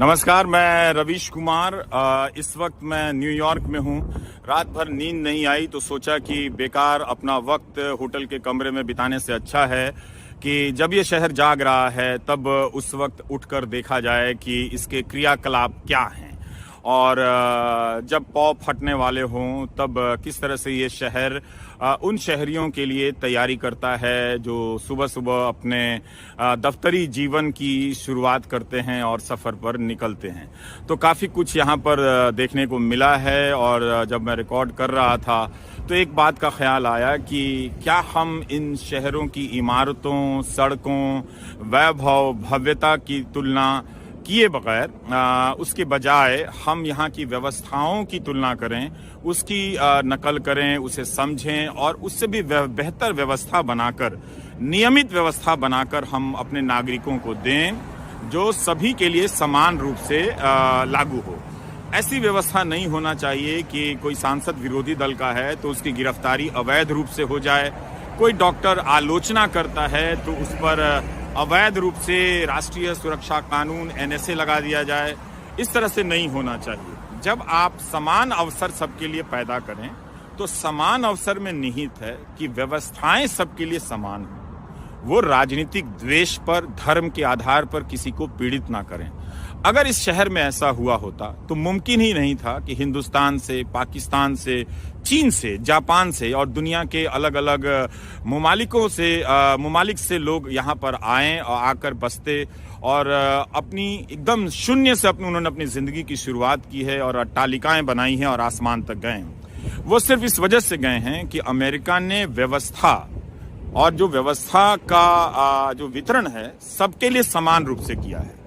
नमस्कार, मैं रवीश कुमार। इस वक्त मैं न्यूयॉर्क में हूँ। रात भर नींद नहीं आई तो सोचा कि बेकार अपना वक्त होटल के कमरे में बिताने से अच्छा है कि जब ये शहर जाग रहा है तब उस वक्त उठकर देखा जाए कि इसके क्रियाकलाप क्या हैं और जब पौ फटने वाले हों तब किस तरह से ये शहर उन शहरियों के लिए तैयारी करता है जो सुबह सुबह अपने दफ्तरी जीवन की शुरुआत करते हैं और सफ़र पर निकलते हैं। तो काफ़ी कुछ यहाँ पर देखने को मिला है और जब मैं रिकॉर्ड कर रहा था तो एक बात का ख्याल आया कि क्या हम इन शहरों की इमारतों, सड़कों, वैभव, भव्यता की तुलना किए बगैर उसके बजाय हम यहाँ की व्यवस्थाओं की तुलना करें, उसकी नकल करें, उसे समझें और उससे भी बेहतर व्यवस्था बनाकर, नियमित व्यवस्था बनाकर हम अपने नागरिकों को दें जो सभी के लिए समान रूप से लागू हो। ऐसी व्यवस्था नहीं होना चाहिए कि कोई सांसद विरोधी दल का है तो उसकी गिरफ्तारी अवैध रूप से हो जाए, कोई डॉक्टर आलोचना करता है तो उस पर अवैध रूप से राष्ट्रीय सुरक्षा कानून NSA लगा दिया जाए। इस तरह से नहीं होना चाहिए। जब आप समान अवसर सबके लिए पैदा करें तो समान अवसर में निहित है कि व्यवस्थाएं सबके लिए समान हों। वो राजनीतिक द्वेष पर, धर्म के आधार पर किसी को पीड़ित ना करें। अगर इस शहर में ऐसा हुआ होता तो मुमकिन ही नहीं था कि हिंदुस्तान से, पाकिस्तान से, चीन से, जापान से और दुनिया के अलग अलग ममालिक से लोग यहाँ पर आए और आकर बसते और अपनी एकदम शून्य से उन्होंने अपनी जिंदगी की शुरुआत की है और अट्टालिकाएं बनाई हैं और आसमान तक गए हैं। वो सिर्फ इस वजह से गए हैं कि अमेरिका ने व्यवस्था और जो व्यवस्था का जो वितरण है सबके लिए समान रूप से किया है।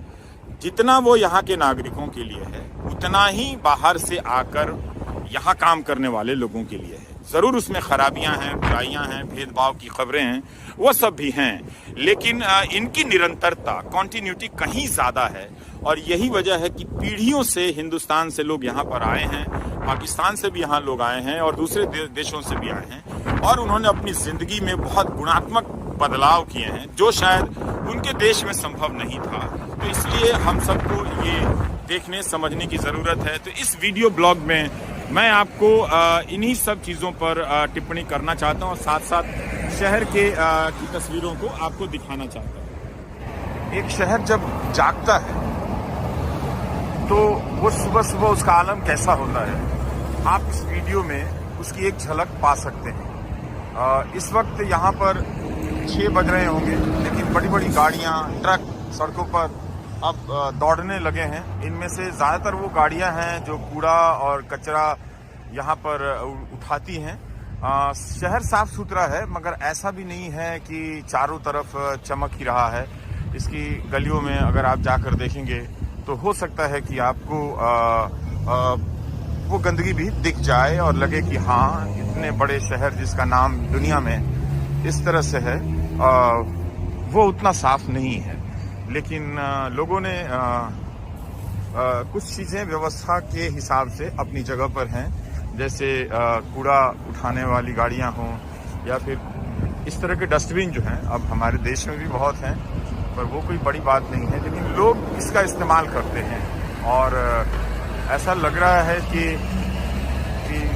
जितना वो यहाँ के नागरिकों के लिए है उतना ही बाहर से आकर यहाँ काम करने वाले लोगों के लिए है। जरूर उसमें खराबियां हैं, बुराइयां हैं, भेदभाव की खबरें हैं, वो सब भी हैं, लेकिन इनकी निरंतरता, कॉन्टिन्यूटी कहीं ज्यादा है और यही वजह है कि पीढ़ियों से हिंदुस्तान से लोग यहाँ पर आए हैं, पाकिस्तान से भी यहाँ लोग आए हैं और दूसरे देशों से भी आए हैं और उन्होंने अपनी जिंदगी में बहुत गुणात्मक बदलाव किए हैं जो शायद उनके देश में संभव नहीं था। तो इसलिए हम सबको ये देखने समझने की ज़रूरत है। तो इस वीडियो ब्लॉग में मैं आपको इन्हीं सब चीज़ों पर टिप्पणी करना चाहता हूँ और साथ साथ शहर की तस्वीरों को आपको दिखाना चाहता हूँ। एक शहर जब जागता है तो वो सुबह सुबह उसका आलम कैसा होता है, आप इस वीडियो में उसकी एक झलक पा सकते हैं। इस वक्त यहाँ पर 6 बज रहे होंगे, लेकिन बड़ी बड़ी गाड़ियाँ, ट्रक सड़कों पर अब दौड़ने लगे हैं। इनमें से ज़्यादातर वो गाड़ियां हैं जो कूड़ा और कचरा यहाँ पर उठाती हैं। शहर साफ सुथरा है मगर ऐसा भी नहीं है कि चारों तरफ चमक ही रहा है। इसकी गलियों में अगर आप जाकर देखेंगे तो हो सकता है कि आपको वो गंदगी भी दिख जाए और लगे कि हाँ, इतने बड़े शहर जिसका नाम दुनिया में इस तरह से है वो उतना साफ नहीं है। लेकिन लोगों ने कुछ चीज़ें व्यवस्था के हिसाब से अपनी जगह पर हैं, जैसे कूड़ा उठाने वाली गाड़ियां हों या फिर इस तरह के डस्टबिन जो हैं, अब हमारे देश में भी बहुत हैं पर वो कोई बड़ी बात नहीं है, लेकिन लोग इसका इस्तेमाल करते हैं और ऐसा लग रहा है कि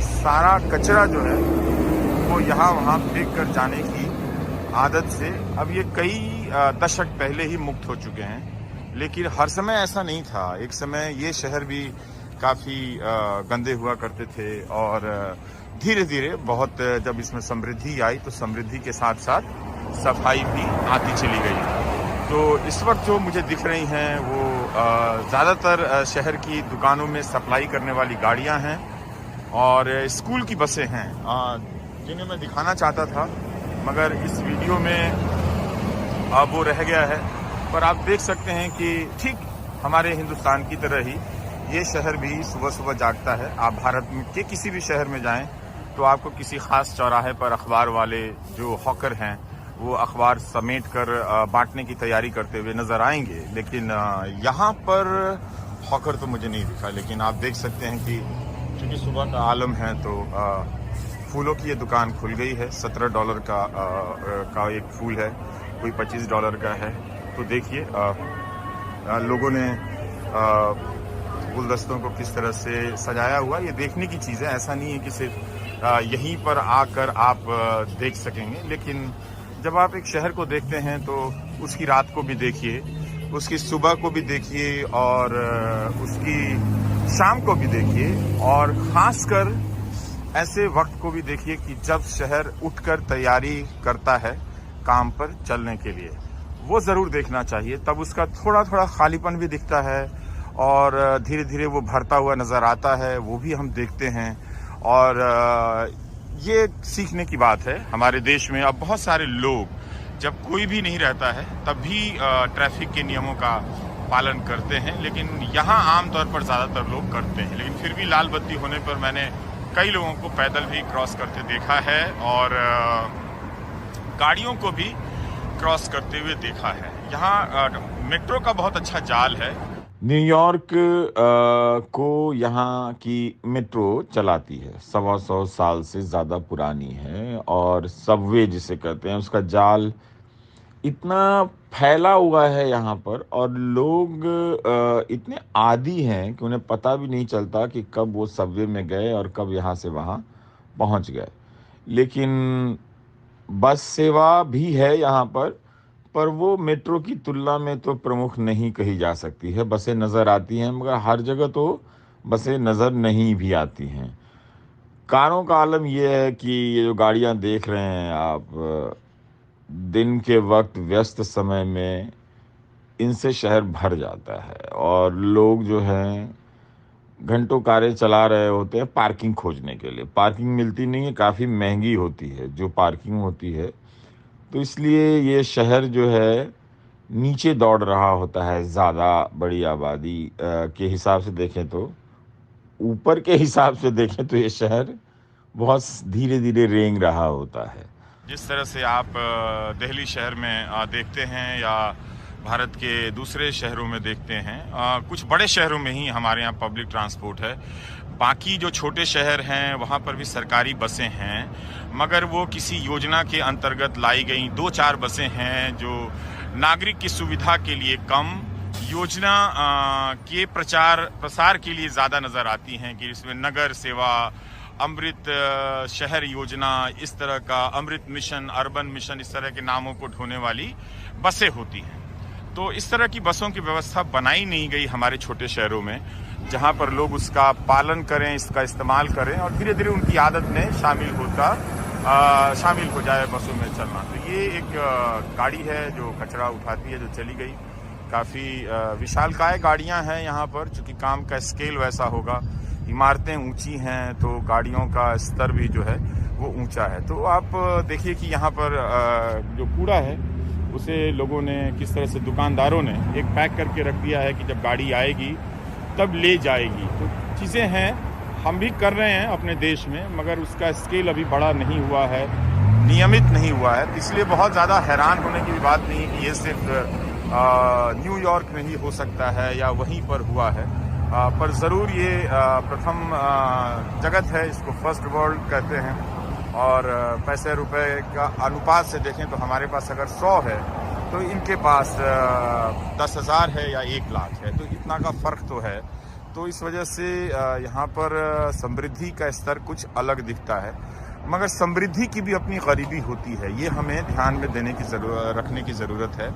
सारा कचरा जो है वो यहाँ वहाँ फेंक कर जाने की आदत से अब ये कई दशक पहले ही मुक्त हो चुके हैं। लेकिन हर समय ऐसा नहीं था। एक समय ये शहर भी काफ़ी गंदे हुआ करते थे और धीरे धीरे बहुत जब इसमें समृद्धि आई तो समृद्धि के साथ साथ सफाई भी आती चली गई। तो इस वक्त जो मुझे दिख रही हैं वो ज़्यादातर शहर की दुकानों में सप्लाई करने वाली गाड़ियां हैं और स्कूल की बसें हैं जिन्हें मैं दिखाना चाहता था मगर इस वीडियो में अब वो रह गया है। पर आप देख सकते हैं कि ठीक हमारे हिंदुस्तान की तरह ही ये शहर भी सुबह सुबह जागता है। आप भारत के किसी भी शहर में जाएं तो आपको किसी खास चौराहे पर अखबार वाले जो हॉकर हैं वो अखबार समेट कर बांटने की तैयारी करते हुए नजर आएंगे, लेकिन यहाँ पर हॉकर तो मुझे नहीं दिखा। लेकिन आप देख सकते हैं कि चूँकि सुबह का आलम है तो फूलों की ये दुकान खुल गई है। $17 का एक फूल है, कोई $25 का है। तो देखिए लोगों ने गुलदस्तों को किस तरह से सजाया हुआ, ये देखने की चीज़ है। ऐसा नहीं है कि सिर्फ यहीं पर आकर आप देख सकेंगे, लेकिन जब आप एक शहर को देखते हैं तो उसकी रात को भी देखिए, उसकी सुबह को भी देखिए और उसकी शाम को भी देखिए, और खासकर ऐसे वक्त को भी देखिए कि जब शहर उठकर तैयारी करता है काम पर चलने के लिए। वो ज़रूर देखना चाहिए, तब उसका थोड़ा थोड़ा खालीपन भी दिखता है और धीरे धीरे वो भरता हुआ नज़र आता है, वो भी हम देखते हैं। और ये सीखने की बात है। हमारे देश में अब बहुत सारे लोग, जब कोई भी नहीं रहता है तब भी ट्रैफिक के नियमों का पालन करते हैं, लेकिन यहाँ आमतौर पर ज़्यादातर लोग करते हैं। लेकिन फिर भी लाल बत्ती होने पर मैंने कई लोगों को पैदल भी क्रॉस करते देखा है और गाड़ियों को भी क्रॉस करते हुए देखा है। यहाँ मेट्रो का बहुत अच्छा जाल है। न्यूयॉर्क को यहाँ की मेट्रो चलाती है, 125 साल से ज़्यादा पुरानी है, और सबवे जिसे कहते हैं उसका जाल इतना फैला हुआ है यहाँ पर, और लोग इतने आदी हैं कि उन्हें पता भी नहीं चलता कि कब वो सबवे में गए और कब यहाँ से वहाँ पहुँच गए। लेकिन बस सेवा भी है यहाँ पर वो मेट्रो की तुलना में तो प्रमुख नहीं कही जा सकती है। बसें नज़र आती हैं, मगर हर जगह तो बसें नज़र नहीं भी आती हैं। कारों का आलम ये है कि ये जो गाड़ियाँ देख रहे हैं आप, दिन के वक्त व्यस्त समय में इनसे शहर भर जाता है और लोग जो हैं घंटों कारें चला रहे होते हैं पार्किंग खोजने के लिए। पार्किंग मिलती नहीं है, काफ़ी महंगी होती है जो पार्किंग होती है, तो इसलिए ये शहर जो है नीचे दौड़ रहा होता है। ज़्यादा बड़ी आबादी के हिसाब से देखें तो, ऊपर के हिसाब से देखें तो ये शहर बहुत धीरे धीरे रेंग रहा होता है। जिस तरह से आप दिल्ली शहर में देखते हैं या भारत के दूसरे शहरों में देखते हैं, कुछ बड़े शहरों में ही हमारे यहाँ पब्लिक ट्रांसपोर्ट है। बाकी जो छोटे शहर हैं वहाँ पर भी सरकारी बसें हैं, मगर वो किसी योजना के अंतर्गत लाई गई 2-4 बसें हैं जो नागरिक की सुविधा के लिए कम, योजना के प्रसार के लिए ज़्यादा नज़र आती हैं। कि इसमें नगर सेवा, अमृत शहर योजना, इस तरह का अमृत मिशन, अर्बन मिशन, इस तरह के नामों को ढोने वाली बसें होती हैं। तो इस तरह की बसों की व्यवस्था बनाई नहीं गई हमारे छोटे शहरों में, जहां पर लोग उसका पालन करें, इसका इस्तेमाल करें और धीरे धीरे उनकी आदत में शामिल हो जाए बसों में चलना। तो ये एक गाड़ी है जो कचरा उठाती है, जो चली गई। काफ़ी विशालकाय गाड़ियां हैं यहाँ पर, चूँकि काम का स्केल वैसा होगा। इमारतें ऊंची हैं तो गाड़ियों का स्तर भी जो है वो ऊंचा है। तो आप देखिए कि यहाँ पर जो कूड़ा है उसे लोगों ने किस तरह से, दुकानदारों ने एक पैक करके रख दिया है कि जब गाड़ी आएगी तब ले जाएगी। तो चीज़ें हैं, हम भी कर रहे हैं अपने देश में, मगर उसका स्केल अभी बड़ा नहीं हुआ है, नियमित नहीं हुआ है। इसलिए बहुत ज़्यादा हैरान होने की भी बात नहीं है कि ये सिर्फ न्यूयॉर्क में ही हो सकता है या वहीं पर हुआ है। पर ज़रूर ये प्रथम जगत है, इसको फर्स्ट वर्ल्ड कहते हैं। और पैसे रुपए का अनुपात से देखें तो हमारे पास अगर 100 है तो इनके पास 10,000 है या 1 लाख है, तो इतना का फ़र्क तो है। तो इस वजह से यहाँ पर समृद्धि का स्तर कुछ अलग दिखता है, मगर समृद्धि की भी अपनी गरीबी होती है। ये हमें ध्यान में रखने की ज़रूरत है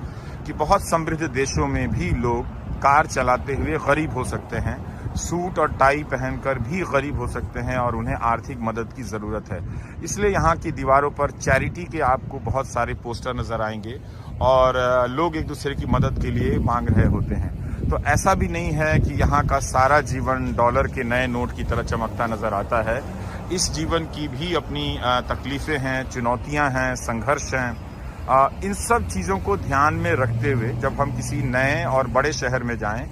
कि बहुत समृद्ध देशों में भी लोग कार चलाते हुए गरीब हो सकते हैं, सूट और टाई पहनकर भी गरीब हो सकते हैं और उन्हें आर्थिक मदद की ज़रूरत है। इसलिए यहाँ की दीवारों पर चैरिटी के आपको बहुत सारे पोस्टर नज़र आएंगे और लोग एक दूसरे की मदद के लिए मांग रहे होते हैं। तो ऐसा भी नहीं है कि यहाँ का सारा जीवन डॉलर के नए नोट की तरह चमकता नज़र आता है। इस जीवन की भी अपनी तकलीफ़ें हैं, चुनौतियाँ हैं, संघर्ष हैं। इन सब चीज़ों को ध्यान में रखते हुए जब हम किसी नए और बड़े शहर में जाएं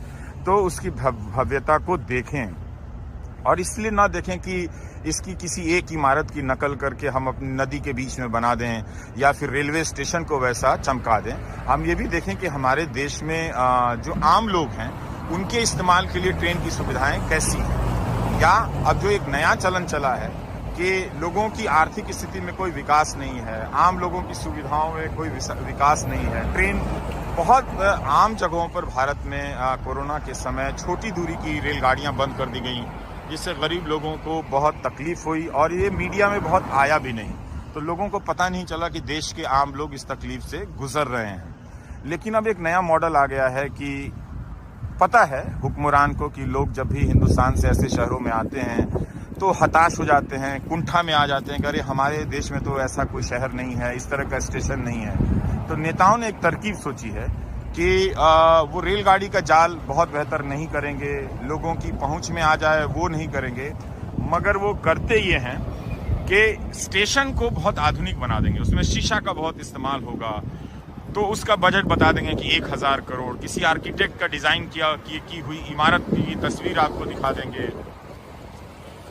तो उसकी भव्यता को देखें, और इसलिए ना देखें कि इसकी किसी एक इमारत की नकल करके हम अपनी नदी के बीच में बना दें या फिर रेलवे स्टेशन को वैसा चमका दें। हम ये भी देखें कि हमारे देश में जो आम लोग हैं उनके इस्तेमाल के लिए ट्रेन की सुविधाएं कैसी हैं। या अब जो एक नया चलन चला है कि लोगों की आर्थिक स्थिति में कोई विकास नहीं है, आम लोगों की सुविधाओं में कोई विकास नहीं है, ट्रेन बहुत आम जगहों पर भारत में कोरोना के समय छोटी दूरी की रेलगाड़ियां बंद कर दी गई, जिससे गरीब लोगों को बहुत तकलीफ हुई और ये मीडिया में बहुत आया भी नहीं, तो लोगों को पता नहीं चला कि देश के आम लोग इस तकलीफ से गुजर रहे हैं। लेकिन अब एक नया मॉडल आ गया है कि पता है हुक्मरान को कि लोग जब भी हिंदुस्तान से ऐसे शहरों में आते हैं तो हताश हो जाते हैं, कुंठा में आ जाते हैं कि अरे हमारे देश में तो ऐसा कोई शहर नहीं है, इस तरह का स्टेशन नहीं है। तो नेताओं ने एक तरकीब सोची है कि वो रेलगाड़ी का जाल बहुत बेहतर नहीं करेंगे, लोगों की पहुंच में आ जाए वो नहीं करेंगे, मगर वो करते ये हैं कि स्टेशन को बहुत आधुनिक बना देंगे, उसमें शीशा का बहुत इस्तेमाल होगा, तो उसका बजट बता देंगे कि 1000 करोड़, किसी आर्किटेक्ट का डिज़ाइन की हुई इमारत की तस्वीर आपको दिखा देंगे।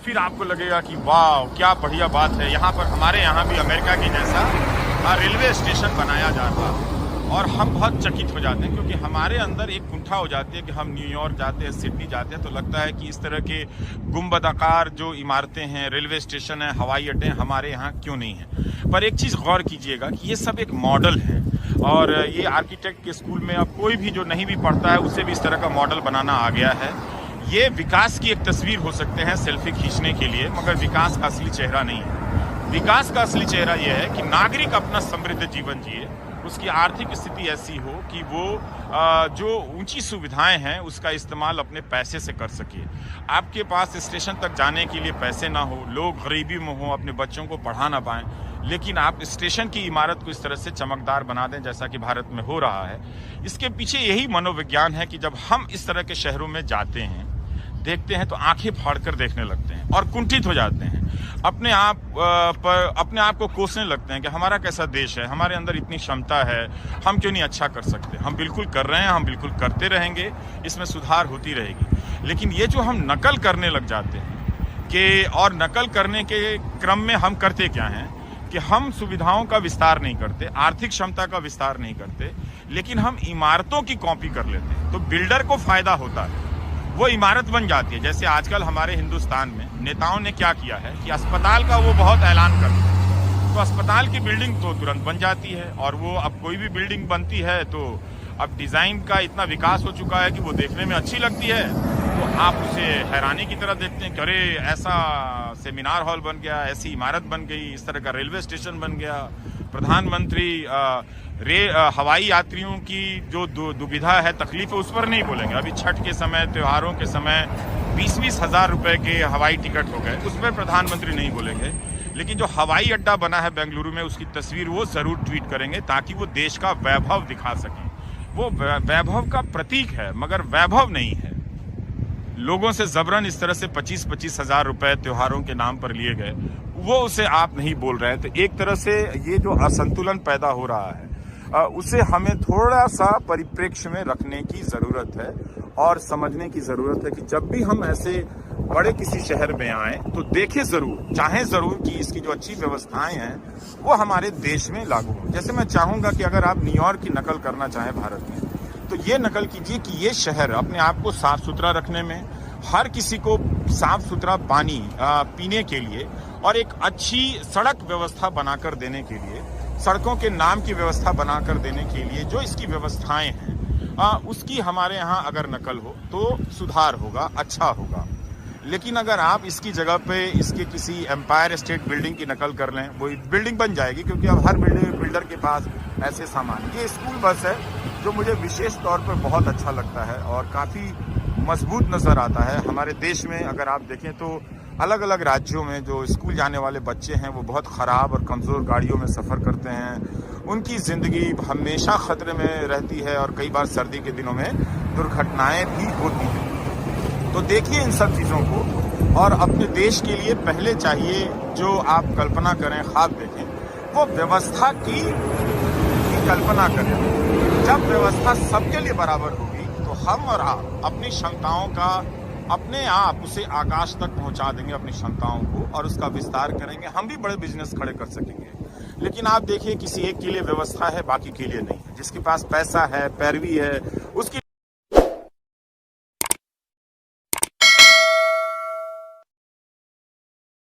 फिर आपको लगेगा कि वाह क्या बढ़िया बात है, यहाँ पर हमारे यहाँ भी अमेरिका के जैसा रेलवे स्टेशन बनाया जा रहा है। और हम बहुत चकित हो जाते हैं क्योंकि हमारे अंदर एक कुंठा हो जाती है कि हम न्यूयॉर्क जाते हैं, सिडनी जाते हैं, तो लगता है कि इस तरह के गुंबदाकार जो इमारतें हैं, रेलवे स्टेशन है, हवाई अड्डे हमारे यहाँ क्यों नहीं है। पर एक चीज़ गौर कीजिएगा कि ये सब एक मॉडल है और ये आर्किटेक्ट के स्कूल में अब कोई भी जो नहीं भी पढ़ता है उसे भी इस तरह का मॉडल बनाना आ गया है। ये विकास की एक तस्वीर हो सकते हैं सेल्फी खींचने के लिए, मगर विकास का असली चेहरा नहीं है। विकास का असली चेहरा यह है कि नागरिक अपना समृद्ध जीवन जिए, उसकी आर्थिक स्थिति ऐसी हो कि वो जो ऊंची सुविधाएं हैं उसका इस्तेमाल अपने पैसे से कर सके। आपके पास स्टेशन तक जाने के लिए पैसे ना हो, लोग गरीबी में हो, अपने बच्चों को पढ़ा ना पाएं, लेकिन आप स्टेशन की इमारत को इस तरह से चमकदार बना दें जैसा कि भारत में हो रहा है। इसके पीछे यही मनोविज्ञान है कि जब हम इस तरह के शहरों में जाते हैं, देखते हैं, तो आंखें फाड़कर देखने लगते हैं और कुंठित हो जाते हैं, अपने आप को कोसने लगते हैं कि हमारा कैसा देश है, हमारे अंदर इतनी क्षमता है, हम क्यों नहीं अच्छा कर सकते। हम बिल्कुल कर रहे हैं, हम बिल्कुल करते रहेंगे, इसमें सुधार होती रहेगी। लेकिन ये जो हम नकल करने लग जाते हैं कि, और नकल करने के क्रम में हम करते क्या हैं कि हम सुविधाओं का विस्तार नहीं करते, आर्थिक क्षमता का विस्तार नहीं करते, लेकिन हम इमारतों की कॉपी कर लेते हैं। तो बिल्डर को फायदा होता है, वो इमारत बन जाती है। जैसे आजकल हमारे हिंदुस्तान में नेताओं ने क्या किया है कि अस्पताल का वो बहुत ऐलान करते हैं, तो अस्पताल की बिल्डिंग तो तुरंत बन जाती है। और वो अब कोई भी बिल्डिंग बनती है तो अब डिज़ाइन का इतना विकास हो चुका है कि वो देखने में अच्छी लगती है, तो आप उसे हैरानी की तरह देखते हैं कि अरे ऐसा सेमिनार हॉल बन गया, ऐसी इमारत बन गई, इस तरह का रेलवे स्टेशन बन गया। प्रधानमंत्री हवाई यात्रियों की जो दुविधा है, तकलीफ है, उस पर नहीं बोलेंगे। अभी छठ के समय, त्योहारों के समय 20-20 हज़ार रुपए के हवाई टिकट हो गए, उस पर प्रधानमंत्री नहीं बोलेंगे। लेकिन जो हवाई अड्डा बना है बेंगलुरु में, उसकी तस्वीर वो जरूर ट्वीट करेंगे ताकि वो देश का वैभव दिखा सकें। वो वैभव का प्रतीक है मगर वैभव नहीं है। लोगों से जबरन इस तरह से 25-25 हज़ार रुपए त्योहारों के नाम पर लिए गए, वो उसे आप नहीं बोल रहे हैं। तो एक तरह से ये जो असंतुलन पैदा हो रहा है उसे हमें थोड़ा सा परिप्रेक्ष्य में रखने की ज़रूरत है और समझने की ज़रूरत है कि जब भी हम ऐसे बड़े किसी शहर में आए तो देखें ज़रूर, चाहें ज़रूर कि इसकी जो अच्छी व्यवस्थाएं हैं वो हमारे देश में लागू हों। जैसे मैं चाहूँगा कि अगर आप न्यूयॉर्क की नकल करना चाहें भारत में, तो ये नकल कीजिए कि ये शहर अपने आप को साफ सुथरा रखने में, हर किसी को साफ सुथरा पानी पीने के लिए और एक अच्छी सड़क व्यवस्था बनाकर देने के लिए, सड़कों के नाम की व्यवस्था बनाकर देने के लिए जो इसकी व्यवस्थाएं हैं उसकी हमारे यहाँ अगर नकल हो तो सुधार होगा, अच्छा होगा। लेकिन अगर आप इसकी जगह पे इसके किसी एम्पायर स्टेट बिल्डिंग की नकल कर लें, वो बिल्डिंग बन जाएगी क्योंकि अब हर बिल्डर के पास ऐसे सामान। ये स्कूल बस है जो मुझे विशेष तौर पर बहुत अच्छा लगता है और काफ़ी मजबूत नज़र आता है। हमारे देश में अगर आप देखें तो अलग अलग राज्यों में जो स्कूल जाने वाले बच्चे हैं वो बहुत ख़राब और कमज़ोर गाड़ियों में सफ़र करते हैं, उनकी ज़िंदगी हमेशा ख़तरे में रहती है और कई बार सर्दी के दिनों में दुर्घटनाएं भी होती हैं। तो देखिए इन सब चीज़ों को और अपने देश के लिए पहले चाहिए जो आप कल्पना करें, ख्वाब देखें, वो व्यवस्था की कल्पना करें। जब व्यवस्था सबके लिए बराबर होगी तो हम और आप अपनी क्षमताओं का अपने आप उसे आकाश तक पहुंचा देंगे, अपनी क्षमताओं को, और उसका विस्तार करेंगे। हम भी बड़े बिजनेस खड़े कर सकेंगे। लेकिन आप देखिए किसी एक के लिए व्यवस्था है, बाकी के लिए नहीं है। जिसके पास पैसा है, पैरवी है, उसकी